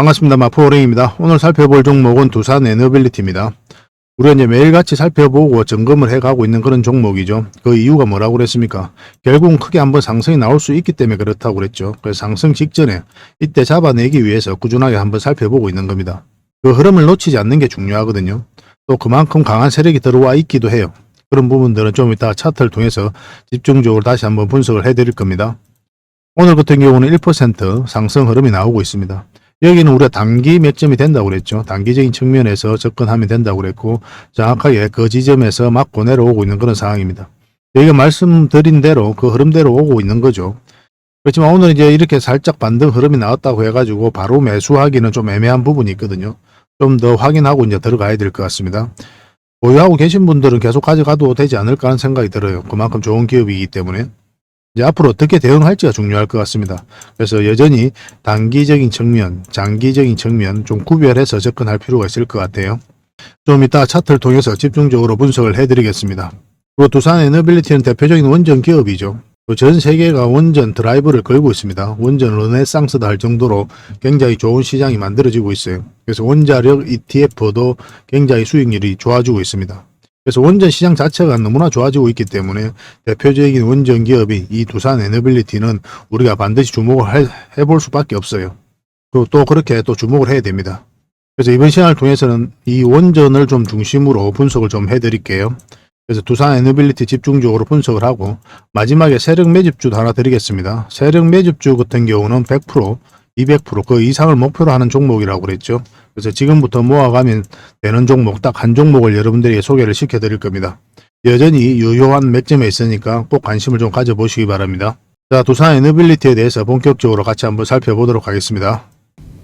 반갑습니다. 마포호랭입니다. 오늘 살펴볼 종목은 두산에너빌리티입니다. 우리가 이제 매일같이 살펴보고 점검을 해가고 있는 그런 종목이죠. 그 이유가 뭐라고 그랬습니까? 결국은 크게 한번 상승이 나올 수 있기 때문에 그렇다고 그랬죠. 그래서 상승 직전에 이때 잡아내기 위해서 꾸준하게 한번 살펴보고 있는 겁니다. 그 흐름을 놓치지 않는 게 중요하거든요. 또 그만큼 강한 세력이 들어와 있기도 해요. 그런 부분들은 좀 이따 차트를 통해서 집중적으로 다시 한번 분석을 해드릴 겁니다. 오늘 같은 경우는 1% 상승 흐름이 나오고 있습니다. 여기는 우리가 단기 맥점이 된다고 그랬죠. 단기적인 측면에서 접근하면 된다고 그랬고 정확하게 그 지점에서 맞고 내려오고 있는 그런 상황입니다. 여기가 말씀드린 대로 그 흐름대로 오고 있는 거죠. 그렇지만 오늘 이제 이렇게 살짝 반등 흐름이 나왔다고 해가지고 바로 매수하기는 좀 애매한 부분이 있거든요. 좀 더 확인하고 이제 들어가야 될 것 같습니다. 보유하고 계신 분들은 계속 가져가도 되지 않을까 하는 생각이 들어요. 그만큼 좋은 기업이기 때문에. 이제 앞으로 어떻게 대응할지가 중요할 것 같습니다. 그래서 여전히 단기적인 측면, 장기적인 측면 좀 구별해서 접근할 필요가 있을 것 같아요. 좀 이따 차트를 통해서 집중적으로 분석을 해드리겠습니다. 그리고 두산에너빌리티는 대표적인 원전 기업이죠. 전 세계가 원전 드라이브를 걸고 있습니다. 원전 르네상스다 할 정도로 굉장히 좋은 시장이 만들어지고 있어요. 그래서 원자력 ETF도 굉장히 수익률이 좋아지고 있습니다. 그래서 원전 시장 자체가 너무나 좋아지고 있기 때문에 대표적인 원전 기업이 이 두산에너빌리티는 우리가 반드시 주목을 해볼 수밖에 없어요. 그리고 또 그렇게 또 주목을 해야 됩니다. 그래서 이번 시간을 통해서는 이 원전을 좀 중심으로 분석을 좀 해드릴게요. 그래서 두산에너빌리티 집중적으로 분석을 하고 마지막에 세력 매집주도 하나 드리겠습니다. 세력 매집주 같은 경우는 100%, 200% 그 이상을 목표로 하는 종목이라고 그랬죠. 그래서 지금부터 모아가면 되는 종목 딱 한 종목을 여러분들에게 소개를 시켜드릴 겁니다. 여전히 유효한 맥점에 있으니까 꼭 관심을 좀 가져보시기 바랍니다. 자, 두산에너빌리티에 대해서 본격적으로 같이 한번 살펴보도록 하겠습니다.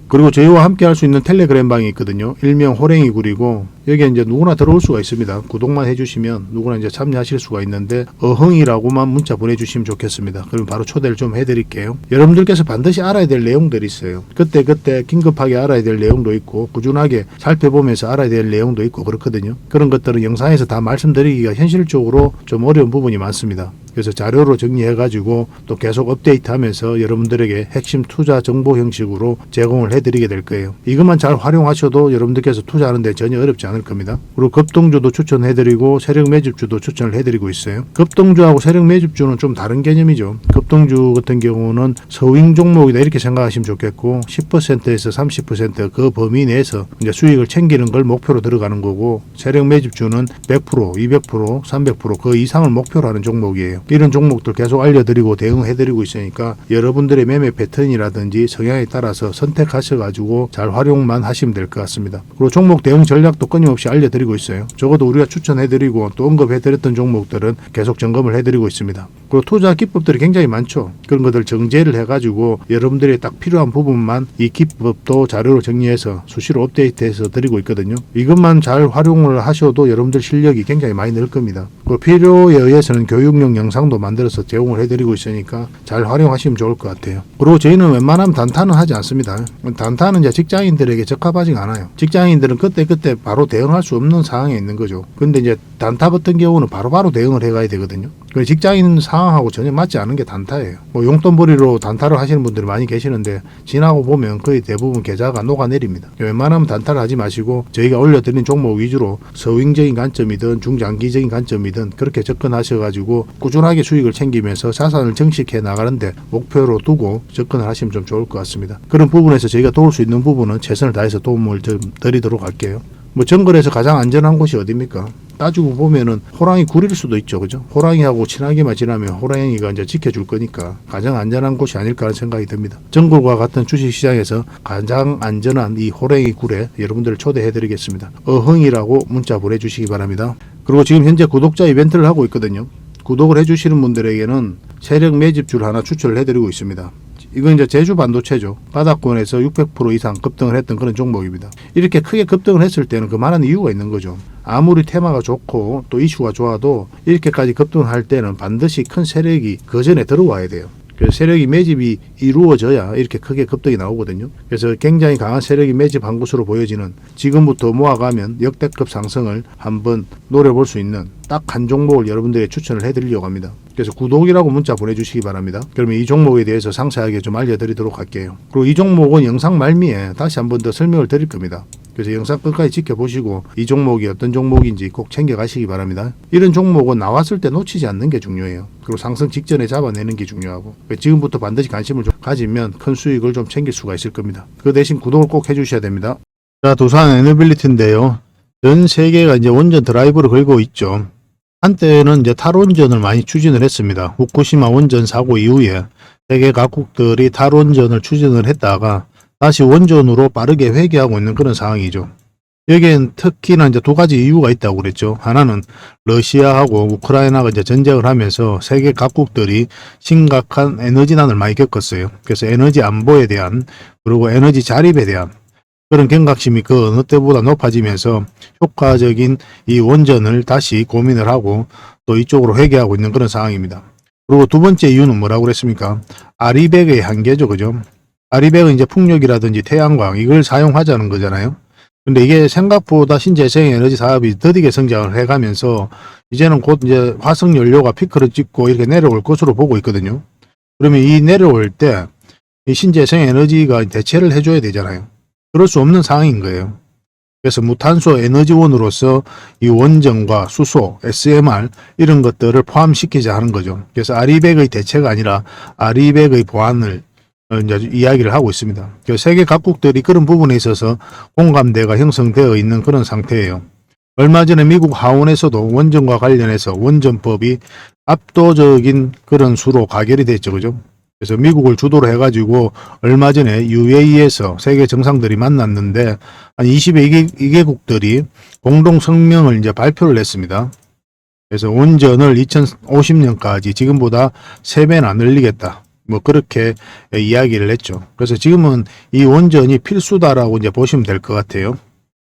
그리고 저희와 함께 할 수 있는 텔레그램 방이 있거든요. 일명 호랭이굴이고 여기에 이제 누구나 들어올 수가 있습니다. 구독만 해주시면 누구나 이제 참여하실 수가 있는데 어흥이라고만 문자 보내주시면 좋겠습니다. 그럼 바로 초대를 좀 해드릴게요. 여러분들께서 반드시 알아야 될 내용들이 있어요. 그때 긴급하게 알아야 될 내용도 있고 꾸준하게 살펴보면서 알아야 될 내용도 있고 그렇거든요. 그런 것들은 영상에서 다 말씀드리기가 현실적으로 좀 어려운 부분이 많습니다. 그래서 자료로 정리해가지고 또 계속 업데이트하면서 여러분들에게 핵심 투자 정보 형식으로 제공을 해드리게 될 거예요. 이것만 잘 활용하셔도 여러분들께서 투자하는데 전혀 어렵지 않을 겁니다. 그리고 급등주도 추천해드리고 세력 매집주도 추천을 해드리고 있어요. 급등주하고 세력 매집주는 좀 다른 개념이죠. 급등주 같은 경우는 서윙 종목이다 이렇게 생각하시면 좋겠고 10%에서 30% 범위 내에서 이제 수익을 챙기는 걸 목표로 들어가는 거고 세력 매집주는 100%, 200%, 300%그 이상을 목표로 하는 종목이에요. 이런 종목들 계속 알려드리고 대응해드리고 있으니까 여러분들의 매매 패턴이라든지 성향에 따라서 선택하셔가지고 잘 활용만 하시면 될 것 같습니다. 그리고 종목 대응 전략도 끊임없이 알려드리고 있어요. 적어도 우리가 추천해드리고 또 언급해드렸던 종목들은 계속 점검을 해드리고 있습니다. 그리고 투자 기법들이 굉장히 많죠. 그런 것들 정제를 해가지고 여러분들이 딱 필요한 부분만 이 기법도 자료로 정리해서 수시로 업데이트해서 드리고 있거든요. 이것만 잘 활용을 하셔도 여러분들 실력이 굉장히 많이 늘 겁니다. 그리고 필요에 의해서는 교육용 영상도 만들어서 제공을 해드리고 있으니까 잘 활용하시면 좋을 것 같아요. 그리고 저희는 웬만하면 단타는 하지 않습니다. 단타는 이제 직장인들에게 적합하지 않아요. 직장인들은 그때 바로 대응할 수 없는 상황에 있는 거죠. 근데 이제 단타 같은 경우는 바로바로 대응을 해가야 되거든요. 직장인 상황하고 전혀 맞지 않은 게 단타예요. 용돈벌이로 단타를 하시는 분들이 많이 계시는데 지나고 보면 거의 대부분 계좌가 녹아내립니다. 웬만하면 단타를 하지 마시고 저희가 올려드린 종목 위주로 서윙적인 관점이든 중장기적인 관점이든 그렇게 접근하셔가지고 꾸준하게 수익을 챙기면서 자산을 정식해 나가는데 목표로 두고 접근을 하시면 좀 좋을 것 같습니다. 그런 부분에서 저희가 도울 수 있는 부분은 최선을 다해서 도움을 좀 드리도록 할게요. 정글에서 가장 안전한 곳이 어디입니까? 따지고 보면은 호랑이 굴일 수도 있죠. 그죠? 호랑이하고 친하게만 지나면 호랑이가 이제 지켜줄 거니까 가장 안전한 곳이 아닐까 하는 생각이 듭니다. 정글과 같은 주식시장에서 가장 안전한 이 호랑이 굴에 여러분들을 초대해 드리겠습니다. 어흥이라고 문자 보내주시기 바랍니다. 그리고 지금 현재 구독자 이벤트를 하고 있거든요. 구독을 해주시는 분들에게는 세력 매집주를 하나 추천을 해드리고 있습니다. 이건 이제 제주 반도체죠. 바닥권에서 600% 이상 급등을 했던 그런 종목입니다. 이렇게 크게 급등을 했을 때는 그만한 이유가 있는 거죠. 아무리 테마가 좋고 또 이슈가 좋아도 이렇게까지 급등을 할 때는 반드시 큰 세력이 그 전에 들어와야 돼요. 그래서 세력이 매집이 이루어져야 이렇게 크게 급등이 나오거든요. 그래서 굉장히 강한 세력이 매집한 것으로 보여지는 지금부터 모아가면 역대급 상승을 한번 노려볼 수 있는 딱 한 종목을 여러분들에게 추천을 해드리려고 합니다. 그래서 구독이라고 문자 보내주시기 바랍니다. 그러면 이 종목에 대해서 상세하게 좀 알려드리도록 할게요. 그리고 이 종목은 영상 말미에 다시 한번 더 설명을 드릴 겁니다. 그래서 영상 끝까지 지켜보시고 이 종목이 어떤 종목인지 꼭 챙겨가시기 바랍니다. 이런 종목은 나왔을 때 놓치지 않는 게 중요해요. 그리고 상승 직전에 잡아내는 게 중요하고 지금부터 반드시 관심을 좀 가지면 큰 수익을 좀 챙길 수가 있을 겁니다. 그 대신 구독을 꼭 해주셔야 됩니다. 자, 두산 에너빌리티인데요. 전 세계가 이제 원전 드라이브를 걸고 있죠. 한때는 이제 탈원전을 많이 추진을 했습니다. 후쿠시마 원전 사고 이후에 세계 각국들이 탈원전을 추진을 했다가 다시 원전으로 빠르게 회귀하고 있는 그런 상황이죠. 여기엔 특히나 이제 두 가지 이유가 있다고 그랬죠. 하나는 러시아하고 우크라이나가 이제 전쟁을 하면서 세계 각국들이 심각한 에너지난을 많이 겪었어요. 그래서 에너지 안보에 대한 그리고 에너지 자립에 대한 그런 경각심이 그 어느 때보다 높아지면서 효과적인 이 원전을 다시 고민을 하고 또 이쪽으로 회귀하고 있는 그런 상황입니다. 그리고 두 번째 이유는 뭐라고 그랬습니까? 아리백의 한계죠. 그죠? 아리백은 이제 풍력이라든지 태양광 이걸 사용하자는 거잖아요. 근데 이게 생각보다 신재생 에너지 사업이 더디게 성장을 해가면서 이제는 곧 이제 화석 연료가 피크를 찍고 이렇게 내려올 것으로 보고 있거든요. 그러면 이 내려올 때 이 신재생 에너지가 대체를 해줘야 되잖아요. 그럴 수 없는 상황인 거예요. 그래서 무탄소 에너지원으로서 이 원전과 수소, SMR 이런 것들을 포함시키자 하는 거죠. 그래서 아리백의 대체가 아니라 아리백의 보완을 이제 이야기를 하고 있습니다. 세계 각국들이 그런 부분에 있어서 공감대가 형성되어 있는 그런 상태예요. 얼마 전에 미국 하원에서도 원전과 관련해서 원전법이 압도적인 그런 수로 가결이 됐죠. 그죠? 그래서 미국을 주도로 해가지고 얼마 전에 UAE에서 세계 정상들이 만났는데 한 22개국들이 공동 성명을 이제 발표를 했습니다. 그래서 원전을 2050년까지 지금보다 3배나 늘리겠다. 뭐 그렇게 이야기를 했죠. 그래서 지금은 이 원전이 필수다라고 이제 보시면 될 것 같아요.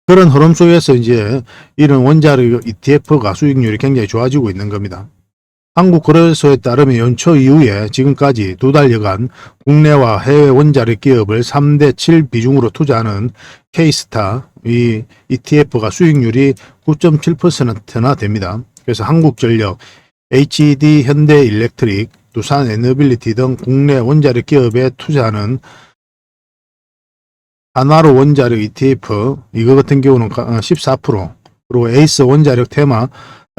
그런 흐름 속에서 이제 이런 원자력 ETF가 수익률이 굉장히 좋아지고 있는 겁니다. 한국거래소에 따르면 연초 이후에 지금까지 2달여간 국내와 해외 원자력 기업을 3대 7 비중으로 투자하는 K스타 이 ETF가 수익률이 9.7%나 됩니다. 그래서 한국전력, HD 현대일렉트릭, 두산 에너빌리티 등 국내 원자력 기업에 투자하는 한화로 원자력 ETF 이거 같은 경우는 14% 그리고 에이스 원자력 테마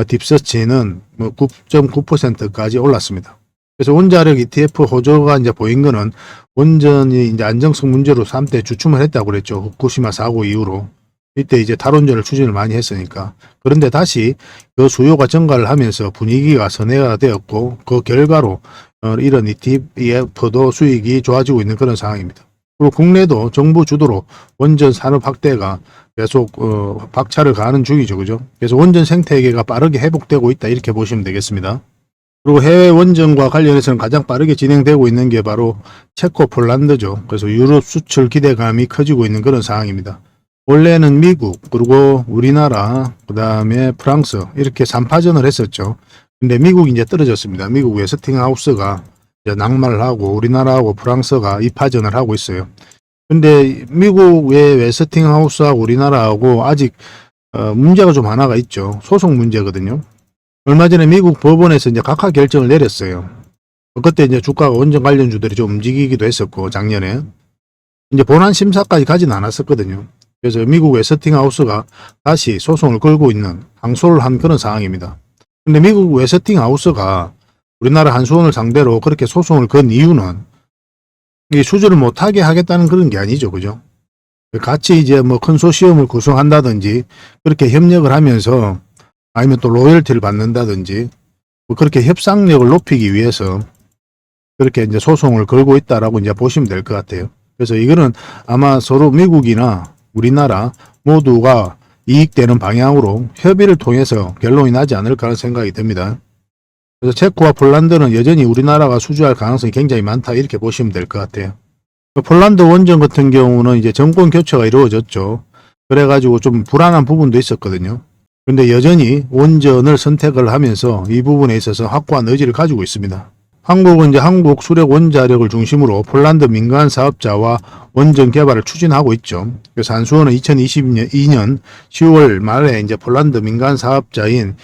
딥서치는 9.9%까지 올랐습니다. 그래서 원자력 ETF 호조가 이제 보인 거는 원전이 이제 안정성 문제로 3대 주춤을 했다고 그랬죠. 후쿠시마 사고 이후로. 이때 이제 탈원전을 추진을 많이 했으니까. 그런데 다시 그 수요가 증가를 하면서 분위기가 선회가 되었고 그 결과로 이런 ETF도 수익이 좋아지고 있는 그런 상황입니다. 그리고 국내도 정부 주도로 원전 산업 확대가 계속 박차를 가하는 중이죠. 그죠? 그래서 원전 생태계가 빠르게 회복되고 있다 이렇게 보시면 되겠습니다. 그리고 해외 원전과 관련해서는 가장 빠르게 진행되고 있는 게 바로 체코, 폴란드죠. 그래서 유럽 수출 기대감이 커지고 있는 그런 상황입니다. 원래는 미국, 그리고 우리나라, 그 다음에 프랑스 이렇게 3파전을 했었죠. 근데 미국이 이제 떨어졌습니다. 미국 웨스팅하우스가 이제 낙마를 하고 우리나라하고 프랑스가 2파전을 하고 있어요. 근데 미국의 웨스팅하우스하고 우리나라하고 아직 문제가 좀 하나가 있죠. 소송 문제거든요. 얼마 전에 미국 법원에서 이제 각하 결정을 내렸어요. 그때 이제 주가가 원전 관련주들이 좀 움직이기도 했었고 작년에 이제 본안 심사까지 가진 않았었거든요. 그래서 미국 웨스팅하우스가 다시 소송을 걸고 있는 항소를 한 그런 상황입니다. 근데 미국 웨스팅하우스가 우리나라 한수원을 상대로 그렇게 소송을 건 이유는 이 수주를 못하게 하겠다는 그런 게 아니죠. 그죠? 같이 이제 뭐 컨소시엄을 구성한다든지 그렇게 협력을 하면서 아니면 또 로열티를 받는다든지 뭐 그렇게 협상력을 높이기 위해서 그렇게 이제 소송을 걸고 있다라고 이제 보시면 될 것 같아요. 그래서 이거는 아마 서로 미국이나 우리나라 모두가 이익되는 방향으로 협의를 통해서 결론이 나지 않을까 하는 생각이 듭니다. 그래서 체코와 폴란드는 여전히 우리나라가 수주할 가능성이 굉장히 많다 이렇게 보시면 될 것 같아요. 폴란드 원전 같은 경우는 이제 정권 교체가 이루어졌죠. 그래가지고 좀 불안한 부분도 있었거든요. 근데 여전히 원전을 선택을 하면서 이 부분에 있어서 확고한 의지를 가지고 있습니다. 한국은 이제 한국 수력 원자력을 중심으로 폴란드 민간 사업자와 원전 개발을 추진하고 있죠. 그래서 한수원은 2022년 10월 말에 이제 폴란드 민간 사업자인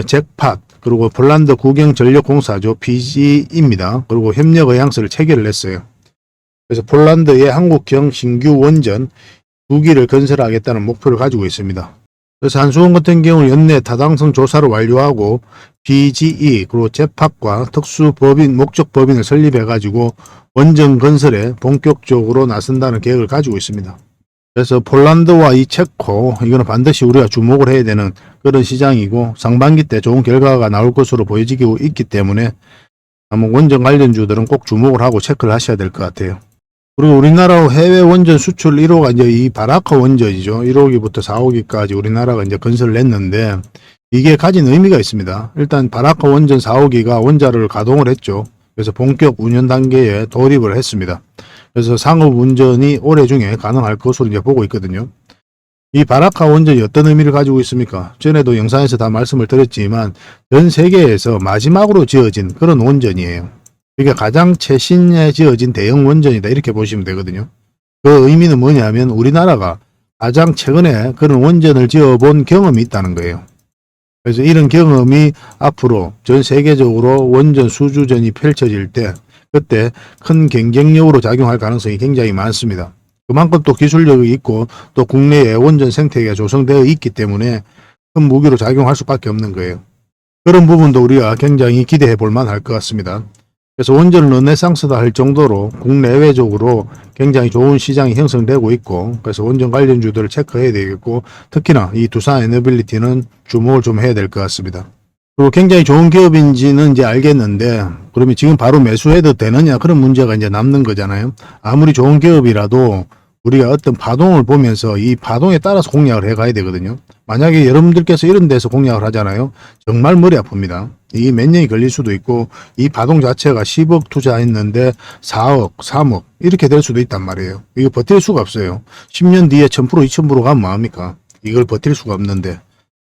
잭팟 그리고 폴란드 국영전력공사죠. PG입니다. 그리고 협력 의향서를 체결을 했어요. 그래서 폴란드의 한국형 신규 원전 2기를 건설하겠다는 목표를 가지고 있습니다. 그래서 한수원 같은 경우는 연내 타당성 조사를 완료하고 BGE 그리고 잭팟과 특수법인 목적법인을 설립해 가지고 원전 건설에 본격적으로 나선다는 계획을 가지고 있습니다. 그래서 폴란드와 이 체코 이거는 반드시 우리가 주목을 해야 되는 그런 시장이고 상반기 때 좋은 결과가 나올 것으로 보여지고 있기 때문에 한번 원전 관련주들은 꼭 주목을 하고 체크를 하셔야 될 것 같아요. 그리고 우리나라 해외 원전 수출 1호가 이제 이 바라카 원전이죠. 1호기부터 4호기까지 우리나라가 이제 건설을 했는데 이게 가진 의미가 있습니다. 일단 바라카 원전 4호기가 원자로를 가동을 했죠. 그래서 본격 운영 단계에 돌입을 했습니다. 그래서 상업 운전이 올해 중에 가능할 것으로 이제 보고 있거든요. 이 바라카 원전이 어떤 의미를 가지고 있습니까? 전에도 영상에서 다 말씀을 드렸지만 전 세계에서 마지막으로 지어진 그런 원전이에요. 이게 가장 최신에 지어진 대형 원전이다 이렇게 보시면 되거든요. 그 의미는 뭐냐면 우리나라가 가장 최근에 그런 원전을 지어본 경험이 있다는 거예요. 그래서 이런 경험이 앞으로 전 세계적으로 원전 수주전이 펼쳐질 때 그때 큰 경쟁력으로 작용할 가능성이 굉장히 많습니다. 그만큼 또 기술력이 있고 또 국내에 원전 생태계가 조성되어 있기 때문에 큰 무기로 작용할 수밖에 없는 거예요. 그런 부분도 우리가 굉장히 기대해 볼 만할 것 같습니다. 그래서 원전 르네상스다 할 정도로 국내외적으로 굉장히 좋은 시장이 형성되고 있고 그래서 원전 관련주들을 체크해야 되겠고 특히나 이 두산 에너빌리티는 주목을 좀 해야 될 것 같습니다. 그리고 굉장히 좋은 기업인지는 이제 알겠는데 그러면 지금 바로 매수해도 되느냐 그런 문제가 이제 남는 거잖아요. 아무리 좋은 기업이라도 우리가 어떤 파동을 보면서 이 파동에 따라서 공략을 해 가야 되거든요. 만약에 여러분들께서 이런 데서 공략을 하잖아요. 정말 머리 아픕니다. 이게 몇 년이 걸릴 수도 있고 이 파동 자체가 10억 투자했는데 4억, 3억 이렇게 될 수도 있단 말이에요. 이거 버틸 수가 없어요. 10년 뒤에 1000%, 2000% 가면 뭐합니까? 이걸 버틸 수가 없는데.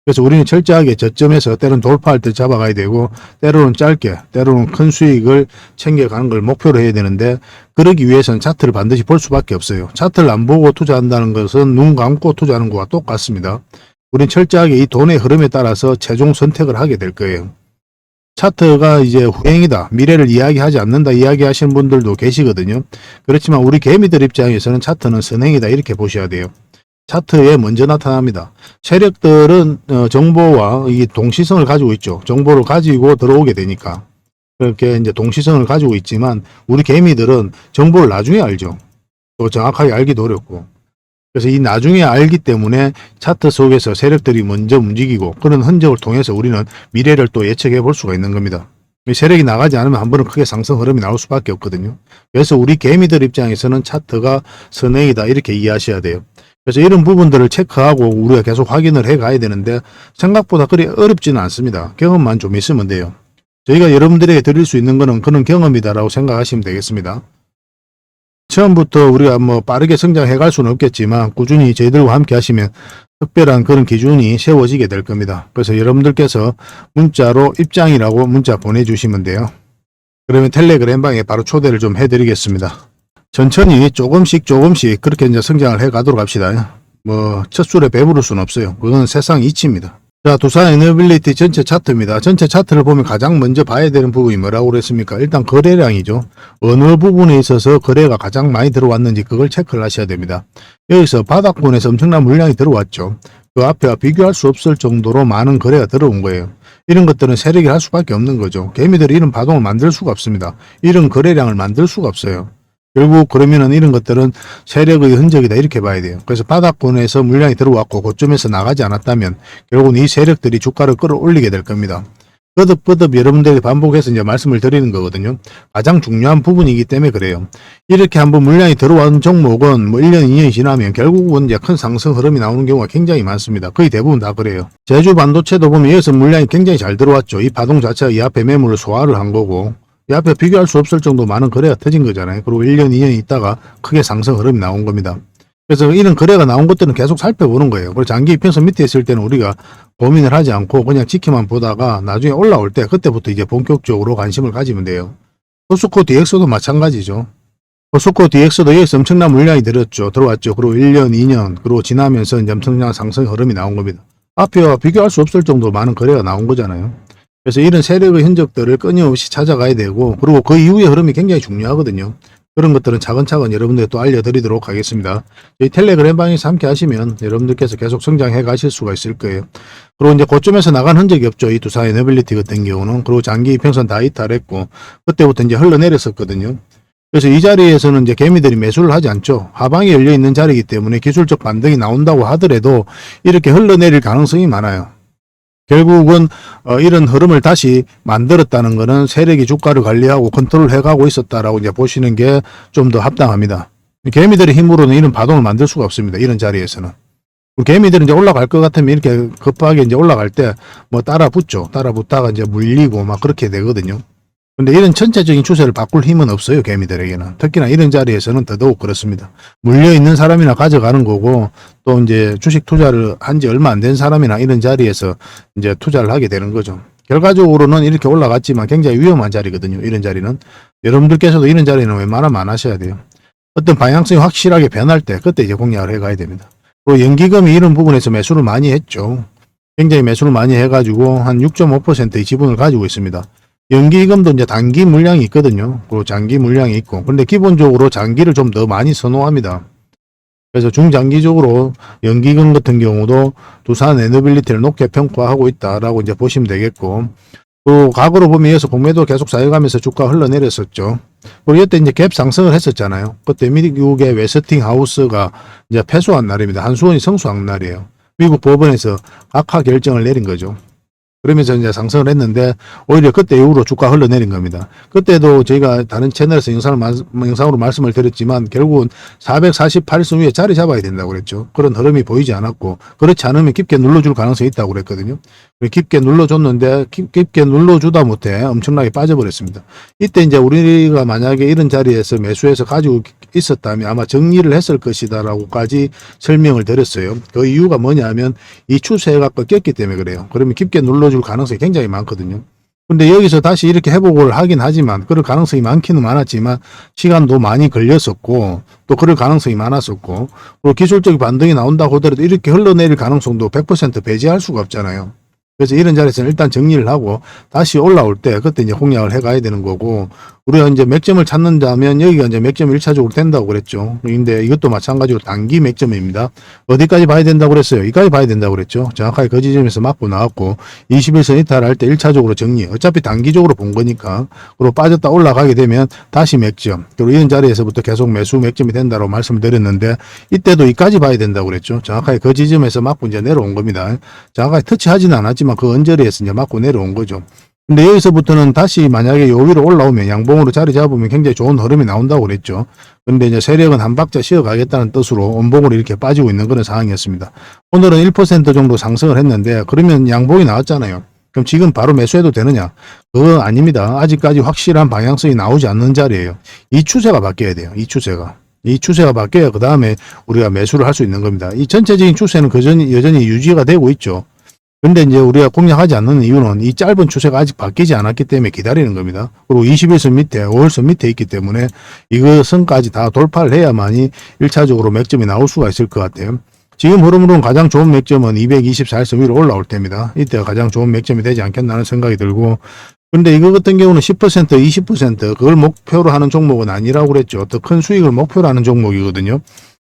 그래서 우리는 철저하게 저점에서 때로는 돌파할 때 잡아가야 되고 때로는 짧게 때로는 큰 수익을 챙겨가는 걸 목표로 해야 되는데 그러기 위해서는 차트를 반드시 볼 수밖에 없어요. 차트를 안 보고 투자한다는 것은 눈 감고 투자하는 것과 똑같습니다. 우리는 철저하게 이 돈의 흐름에 따라서 최종 선택을 하게 될 거예요. 차트가 이제 후행이다. 미래를 이야기하지 않는다. 이야기하시는 분들도 계시거든요. 그렇지만 우리 개미들 입장에서는 차트는 선행이다. 이렇게 보셔야 돼요. 차트에 먼저 나타납니다. 세력들은 정보와 이 동시성을 가지고 있죠. 정보를 가지고 들어오게 되니까. 그렇게 이제 동시성을 가지고 있지만 우리 개미들은 정보를 나중에 알죠. 또 정확하게 알기도 어렵고. 그래서 이 나중에 알기 때문에 차트 속에서 세력들이 먼저 움직이고 그런 흔적을 통해서 우리는 미래를 또 예측해 볼 수가 있는 겁니다. 세력이 나가지 않으면 한 번은 크게 상승 흐름이 나올 수밖에 없거든요. 그래서 우리 개미들 입장에서는 차트가 선행이다 이렇게 이해하셔야 돼요. 그래서 이런 부분들을 체크하고 우리가 계속 확인을 해 가야 되는데 생각보다 그리 어렵지는 않습니다. 경험만 좀 있으면 돼요. 저희가 여러분들에게 드릴 수 있는 거는 그런 경험이다라고 생각하시면 되겠습니다. 처음부터 우리가 뭐 빠르게 성장해 갈 수는 없겠지만 꾸준히 저희들과 함께 하시면 특별한 그런 기준이 세워지게 될 겁니다. 그래서 여러분들께서 문자로 입장이라고 문자 보내주시면 돼요. 그러면 텔레그램 방에 바로 초대를 좀 해드리겠습니다. 천천히 조금씩 그렇게 이제 성장을 해 가도록 합시다. 뭐 첫 술에 배부를 수는 없어요. 그건 세상 이치입니다. 자, 두산 에너빌리티 전체 차트입니다. 전체 차트를 보면 가장 먼저 봐야 되는 부분이 뭐라고 그랬습니까? 일단 거래량이죠. 어느 부분에 있어서 거래가 가장 많이 들어왔는지 그걸 체크를 하셔야 됩니다. 여기서 바닥권에서 엄청난 물량이 들어왔죠. 그 앞에와 비교할 수 없을 정도로 많은 거래가 들어온 거예요. 이런 것들은 세력이 할 수밖에 없는 거죠. 개미들이 이런 파동을 만들 수가 없습니다. 이런 거래량을 만들 수가 없어요. 결국 그러면은 이런 것들은 세력의 흔적이다 이렇게 봐야 돼요. 그래서 바닥권에서 물량이 들어왔고 고점에서 나가지 않았다면 결국은 이 세력들이 주가를 끌어올리게 될 겁니다. 거듭 여러분들에게 반복해서 이제 말씀을 드리는 거거든요. 가장 중요한 부분이기 때문에 그래요. 이렇게 한번 물량이 들어온 종목은 뭐 1년, 2년이 지나면 결국은 이제 큰 상승 흐름이 나오는 경우가 굉장히 많습니다. 거의 대부분 다 그래요. 제주 반도체도 보면 여기서 물량이 굉장히 잘 들어왔죠. 이 파동 자체가 이 앞에 매물을 소화를 한 거고 이 앞에 비교할 수 없을 정도 많은 거래가 터진 거잖아요. 그리고 1년, 2년 있다가 크게 상승 흐름이 나온 겁니다. 그래서 이런 거래가 나온 것들은 계속 살펴보는 거예요. 그리고 장기 이평선 밑에 있을 때는 우리가 고민을 하지 않고 그냥 지켜만 보다가 나중에 올라올 때 그때부터 이제 본격적으로 관심을 가지면 돼요. 포스코 DX도 마찬가지죠. 포스코 DX도 여기서 엄청난 물량이 들어왔죠. 그리고 1년, 2년, 그리고 지나면서 이제 엄청난 상승 흐름이 나온 겁니다. 앞에와 비교할 수 없을 정도로 많은 거래가 나온 거잖아요. 그래서 이런 세력의 흔적들을 끊임없이 찾아가야 되고, 그리고 그 이후의 흐름이 굉장히 중요하거든요. 그런 것들은 차근차근 여러분들께 또 알려드리도록 하겠습니다. 저희 텔레그램 방에서 함께 하시면 여러분들께서 계속 성장해 가실 수가 있을 거예요. 그리고 이제 고점에서 나간 흔적이 없죠. 이 두산 에너빌리티 같은 경우는. 그리고 장기 이평선 다 이탈했고, 그때부터 이제 흘러내렸었거든요. 그래서 이 자리에서는 이제 개미들이 매수를 하지 않죠. 하방이 열려 있는 자리이기 때문에 기술적 반등이 나온다고 하더라도 이렇게 흘러내릴 가능성이 많아요. 결국은 이런 흐름을 다시 만들었다는 것은 세력이 주가를 관리하고 컨트롤 해가고 있었다라고 이제 보시는 게 좀 더 합당합니다. 개미들의 힘으로는 이런 파동을 만들 수가 없습니다. 이런 자리에서는. 개미들은 이제 올라갈 것 같으면 이렇게 급하게 이제 올라갈 때 뭐 따라 붙죠. 따라 붙다가 이제 물리고 막 그렇게 되거든요. 근데 이런 전체적인 추세를 바꿀 힘은 없어요. 개미들에게는. 특히나 이런 자리에서는 더더욱 그렇습니다. 물려있는 사람이나 가져가는 거고, 또 이제 주식 투자를 한 지 얼마 안 된 사람이나 이런 자리에서 이제 투자를 하게 되는 거죠. 결과적으로는 이렇게 올라갔지만 굉장히 위험한 자리거든요. 이런 자리는. 여러분들께서도 이런 자리는 웬만하면 안 하셔야 돼요. 어떤 방향성이 확실하게 변할 때 그때 이제 공략을 해가야 됩니다. 그리고 연기금이 이런 부분에서 매수를 많이 했죠. 굉장히 매수를 많이 해가지고 한 6.5%의 지분을 가지고 있습니다. 연기금도 이제 단기 물량이 있거든요. 그리고 장기 물량이 있고. 근데 기본적으로 장기를 좀 더 많이 선호합니다. 그래서 중장기적으로 연기금 같은 경우도 두산 에너빌리티를 높게 평가하고 있다라고 이제 보시면 되겠고. 또 과거로 보면 이어서 공매도 계속 쌓여가면서 주가 흘러내렸었죠. 그리고 이때 이제 갭 상승을 했었잖아요. 그때 미국의 웨스팅하우스가 이제 패소한 날입니다. 한수원이 성수한 날이에요. 미국 법원에서 각하 결정을 내린 거죠. 그러면서 이제 상승을 했는데 오히려 그때 이후로 주가 흘러내린 겁니다. 그때도 저희가 다른 채널에서 영상으로 말씀을 드렸지만 결국은 448선 위에 자리 잡아야 된다고 그랬죠. 그런 흐름이 보이지 않았고 그렇지 않으면 깊게 눌러줄 가능성이 있다고 그랬거든요. 깊게 눌러줬는데 깊게 눌러주다 못해 엄청나게 빠져버렸습니다. 이때 이제 우리가 만약에 이런 자리에서 매수해서 가지고 있었다면 아마 정리를 했을 것이다라고까지 설명을 드렸어요. 그 이유가 뭐냐면 이 추세가 꺾였기 때문에 그래요. 그러면 깊게 눌러줄 가능성이 굉장히 많거든요. 근데 여기서 다시 이렇게 회복을 하긴 하지만 그럴 가능성이 많기는 많았지만 시간도 많이 걸렸었고 또 그럴 가능성이 많았었고 그리고 기술적 반등이 나온다고 하더라도 이렇게 흘러내릴 가능성도 100% 배제할 수가 없잖아요. 그래서 이런 자리에서는 일단 정리를 하고 다시 올라올 때 그때 이제 공략을 해 가야 되는 거고 우리가 이제 맥점을 찾는다면 여기가 이제 맥점이 1차적으로 된다고 그랬죠. 근데 이것도 마찬가지로 단기 맥점입니다. 어디까지 봐야 된다고 그랬어요? 여기까지 봐야 된다고 그랬죠. 정확하게 그 지점에서 맞고 나왔고 21선 이탈할 때 1차적으로 정리. 어차피 단기적으로 본 거니까. 그리고 빠졌다 올라가게 되면 다시 맥점. 그리고 이런 자리에서부터 계속 매수 맥점이 된다고 말씀을 드렸는데 이때도 여기까지 봐야 된다고 그랬죠. 정확하게 그 지점에서 맞고 이제 내려온 겁니다. 정확하게 터치하지는 않았지만 그 언저리에서 이제 맞고 내려온 거죠. 근데 여기서부터는 다시 만약에 요 위로 올라오면 양봉으로 자리 잡으면 굉장히 좋은 흐름이 나온다고 그랬죠. 근데 이제 세력은 한 박자 쉬어가겠다는 뜻으로 원봉으로 이렇게 빠지고 있는 그런 상황이었습니다. 오늘은 1% 정도 상승을 했는데 그러면 양봉이 나왔잖아요. 그럼 지금 바로 매수해도 되느냐? 그거 아닙니다. 아직까지 확실한 방향성이 나오지 않는 자리예요. 이 추세가 바뀌어야 돼요. 이 추세가 바뀌어야 그 다음에 우리가 매수를 할 수 있는 겁니다. 이 전체적인 추세는 여전히 유지가 되고 있죠. 근데 이제 우리가 공략하지 않는 이유는 이 짧은 추세가 아직 바뀌지 않았기 때문에 기다리는 겁니다. 그리고 21선 밑에, 5월선 밑에 있기 때문에 이것은까지 다 돌파를 해야만이 1차적으로 맥점이 나올 수가 있을 것 같아요. 지금 흐름으로는 가장 좋은 맥점은 224선 위로 올라올 때입니다. 이때가 가장 좋은 맥점이 되지 않겠나 하는 생각이 들고 근데 이거 같은 경우는 10%, 20% 그걸 목표로 하는 종목은 아니라고 그랬죠. 더 큰 수익을 목표로 하는 종목이거든요.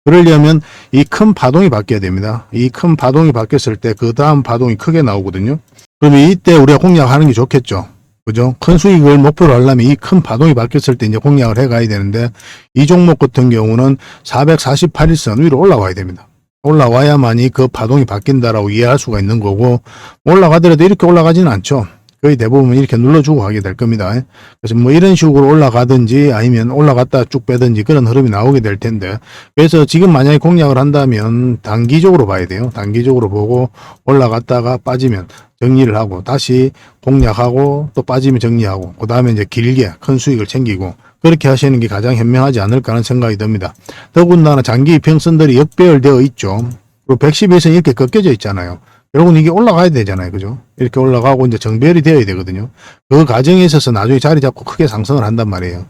그러려면 이 큰 파동이 바뀌어야 됩니다. 이 큰 파동이 바뀌었을 때 그 다음 파동이 크게 나오거든요. 그러면 이때 우리가 공략하는 게 좋겠죠. 그죠? 큰 수익을 목표로 하려면 이 큰 파동이 바뀌었을 때 이제 공략을 해 가야 되는데 이 종목 같은 경우는 448일선 위로 올라와야 됩니다. 올라와야만이 그 파동이 바뀐다라고 이해할 수가 있는 거고 올라가더라도 이렇게 올라가지는 않죠. 거의 대부분 이렇게 눌러주고 가게 될 겁니다. 그래서 뭐 이런 식으로 올라가든지 아니면 올라갔다 쭉 빼든지 그런 흐름이 나오게 될 텐데 그래서 지금 만약에 공략을 한다면 단기적으로 봐야 돼요. 단기적으로 보고 올라갔다가 빠지면 정리를 하고 다시 공략하고 또 빠지면 정리하고 그 다음에 이제 길게 큰 수익을 챙기고 그렇게 하시는 게 가장 현명하지 않을까 하는 생각이 듭니다. 더군다나 장기 이평선들이 역배열되어 있죠. 그리고 111선 이렇게 꺾여져 있잖아요. 결국은 이게 올라가야 되잖아요. 그죠? 이렇게 올라가고 이제 정배열이 되어야 되거든요. 그 과정에 있어서 나중에 자리 잡고 크게 상승을 한단 말이에요.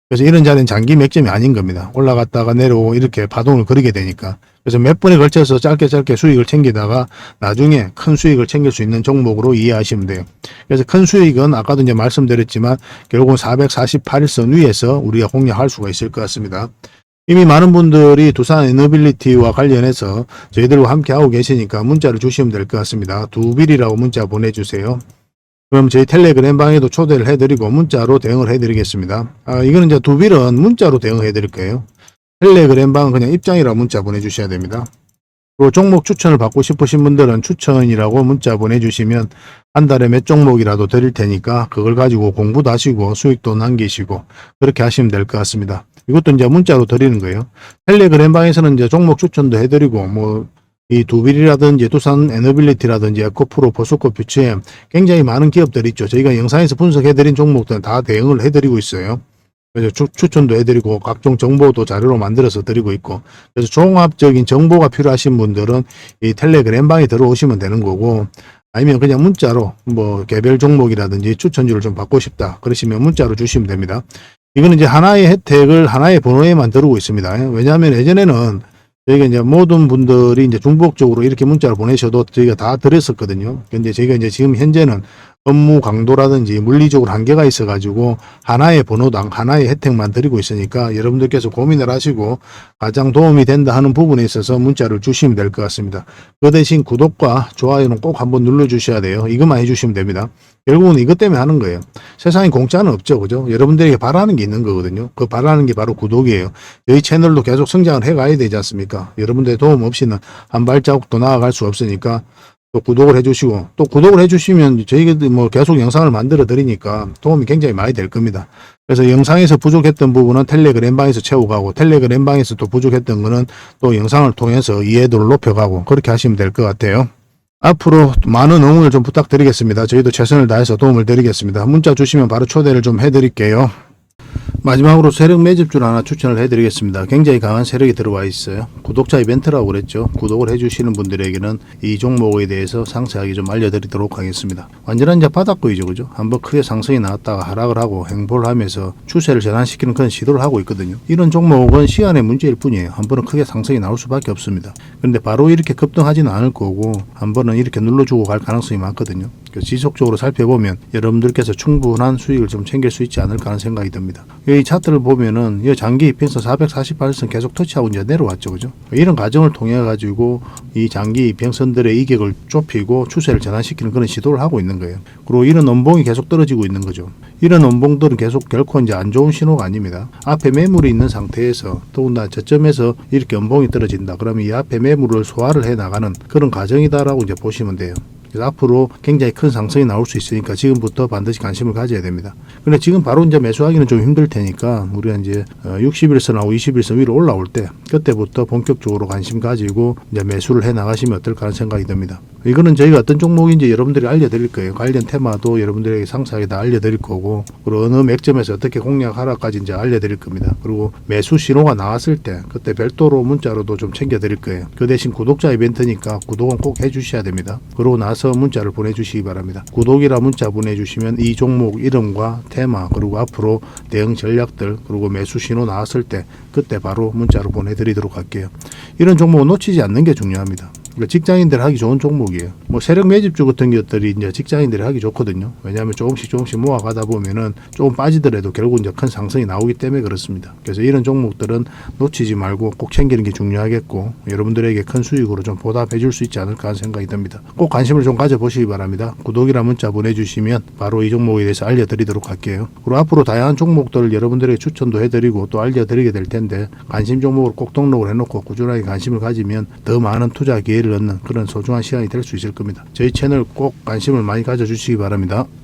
그래서 이런 자리는 장기 맥점이 아닌 겁니다. 올라갔다가 내려오고 이렇게 파동을 그리게 되니까. 그래서 몇 번에 걸쳐서 짧게 수익을 챙기다가 나중에 큰 수익을 챙길 수 있는 종목으로 이해하시면 돼요. 그래서 큰 수익은 아까도 이제 말씀드렸지만 결국은 448일선 위에서 우리가 공략할 수가 있을 것 같습니다. 이미 많은 분들이 두산 에너빌리티와 관련해서 저희들과 함께 하고 계시니까 문자를 주시면 될 것 같습니다. 두빌이라고 문자 보내주세요. 그럼 저희 텔레그램 방에도 초대를 해드리고 문자로 대응을 해드리겠습니다. 이거는 이제 두빌은 문자로 대응해 드릴 거예요. 텔레그램 방은 그냥 입장이라 문자 보내주셔야 됩니다. 그리고 종목 추천을 받고 싶으신 분들은 추천이라고 문자 보내주시면 한 달에 몇 종목이라도 드릴 테니까 그걸 가지고 공부도 하시고 수익도 남기시고 그렇게 하시면 될 것 같습니다. 이것도 이제 문자로 드리는 거예요. 텔레그램 방에서는 이제 종목 추천도 해드리고 이 두빌이라든지 두산 에너빌리티라든지 에코프로, 보스코, 퓨처엠 굉장히 많은 기업들이 있죠. 저희가 영상에서 분석해드린 종목들은 다 대응을 해드리고 있어요. 그래서 추천도 해드리고 각종 정보도 자료로 만들어서 드리고 있고 그래서 종합적인 정보가 필요하신 분들은 이 텔레그램 방에 들어오시면 되는 거고 아니면 그냥 문자로 개별 종목이라든지 추천주를 좀 받고 싶다 그러시면 문자로 주시면 됩니다. 이거는 이제 하나의 혜택을 하나의 번호에만 들어오고 있습니다. 왜냐하면 예전에는 저희가 이제 모든 분들이 이제 중복적으로 이렇게 문자를 보내셔도 저희가 다 드렸었거든요. 근데 저희가 이제 지금 현재는 업무 강도라든지 물리적으로 한계가 있어가지고 하나의 번호당 하나의 혜택만 드리고 있으니까 여러분들께서 고민을 하시고 가장 도움이 된다 하는 부분에 있어서 문자를 주시면 될 것 같습니다. 그 대신 구독과 좋아요는 꼭 한번 눌러주셔야 돼요. 이것만 해주시면 됩니다. 결국은 이것 때문에 하는 거예요. 세상에 공짜는 없죠. 그죠? 여러분들에게 바라는 게 있는 거거든요. 그 바라는 게 바로 구독이에요. 저희 채널도 계속 성장을 해가야 되지 않습니까? 여러분들의 도움 없이는 한 발자국도 나아갈 수 없으니까 또 구독을 해주시고 또 구독을 해주시면 저희가 계속 영상을 만들어 드리니까 도움이 굉장히 많이 될 겁니다. 그래서 영상에서 부족했던 부분은 텔레그램 방에서 채워가고 텔레그램 방에서 또 부족했던 거는 또 영상을 통해서 이해도를 높여가고 그렇게 하시면 될 것 같아요. 앞으로 많은 응원을 좀 부탁드리겠습니다. 저희도 최선을 다해서 도움을 드리겠습니다. 문자 주시면 바로 초대를 좀 해드릴게요. 마지막으로 세력 매집주를 하나 추천을 해드리겠습니다. 굉장히 강한 세력이 들어와 있어요. 구독자 이벤트라고 그랬죠. 구독을 해주시는 분들에게는 이 종목에 대해서 상세하게 좀 알려드리도록 하겠습니다. 완전한 이제 바닥구이죠. 그죠? 한번 크게 상승이 나왔다가 하락을 하고 횡보를 하면서 추세를 전환시키는 그런 시도를 하고 있거든요. 이런 종목은 시간의 문제일 뿐이에요. 한 번은 크게 상승이 나올 수밖에 없습니다. 그런데 바로 이렇게 급등하지는 않을 거고 한 번은 이렇게 눌러주고 갈 가능성이 많거든요. 지속적으로 살펴보면 여러분들께서 충분한 수익을 좀 챙길 수 있지 않을까 하는 생각이 듭니다. 이 차트를 보면은 이 장기 이평선 448선 계속 터치하고 이제 내려왔죠. 그죠? 이런 과정을 통해 가지고 이 장기 이평선들의 이격을 좁히고 추세를 전환시키는 그런 시도를 하고 있는 거예요. 그리고 이런 원봉이 계속 떨어지고 있는 거죠. 이런 원봉들은 계속 결코 이제 안 좋은 신호가 아닙니다. 앞에 매물이 있는 상태에서 더군다나 저점에서 이렇게 원봉이 떨어진다. 그러면 이 앞에 매물을 소화를 해 나가는 그런 과정이다라고 이제 보시면 돼요. 그래서 앞으로 굉장히 큰 상승이 나올 수 있으니까 지금부터 반드시 관심을 가져야 됩니다. 근데 지금 바로 이제 매수하기는 좀 힘들 테니까 우리가 이제 60일선하고 20일선 위로 올라올 때 그때부터 본격적으로 관심 가지고 이제 매수를 해 나가시면 어떨까 하는 생각이 듭니다. 이거는 저희가 어떤 종목인지 여러분들이 알려드릴 거예요. 관련 테마도 여러분들에게 상세하게 다 알려드릴 거고 그리고 어느 맥점에서 어떻게 공략하라까지 이제 알려드릴 겁니다. 그리고 매수 신호가 나왔을 때 그때 별도로 문자로도 좀 챙겨드릴 거예요. 그 대신 구독자 이벤트니까 구독은 꼭 해주셔야 됩니다. 그러고 나서 문자를 보내주시기 바랍니다. 구독이라 문자 보내주시면 이 종목 이름과 테마 그리고 앞으로 대응 전략들 그리고 매수 신호 나왔을 때 그때 바로 문자로 보내드리도록 할게요. 이런 종목은 놓치지 않는 게 중요합니다. 직장인들 하기 좋은 종목이에요. 세력 매집주 같은 것들이 이제 직장인들이 하기 좋거든요. 왜냐하면 조금씩 모아가다 보면은 조금 빠지더라도 결국 이제 큰 상승이 나오기 때문에 그렇습니다. 그래서 이런 종목들은 놓치지 말고 꼭 챙기는 게 중요하겠고 여러분들에게 큰 수익으로 좀 보답해 줄 수 있지 않을까 하는 생각이 듭니다. 꼭 관심을 좀 가져보시기 바랍니다. 구독이라 문자 보내주시면 바로 이 종목에 대해서 알려드리도록 할게요. 그리고 앞으로 다양한 종목들을 여러분들에게 추천도 해드리고 또 알려드리게 될 텐데 관심 종목으로 꼭 등록을 해놓고 꾸준하게 관심을 가지면 더 많은 투자 기회를 얻는 그런 소중한 시간이 될 수 있을 겁니다. 저희 채널 꼭 관심을 많이 가져주시기 바랍니다.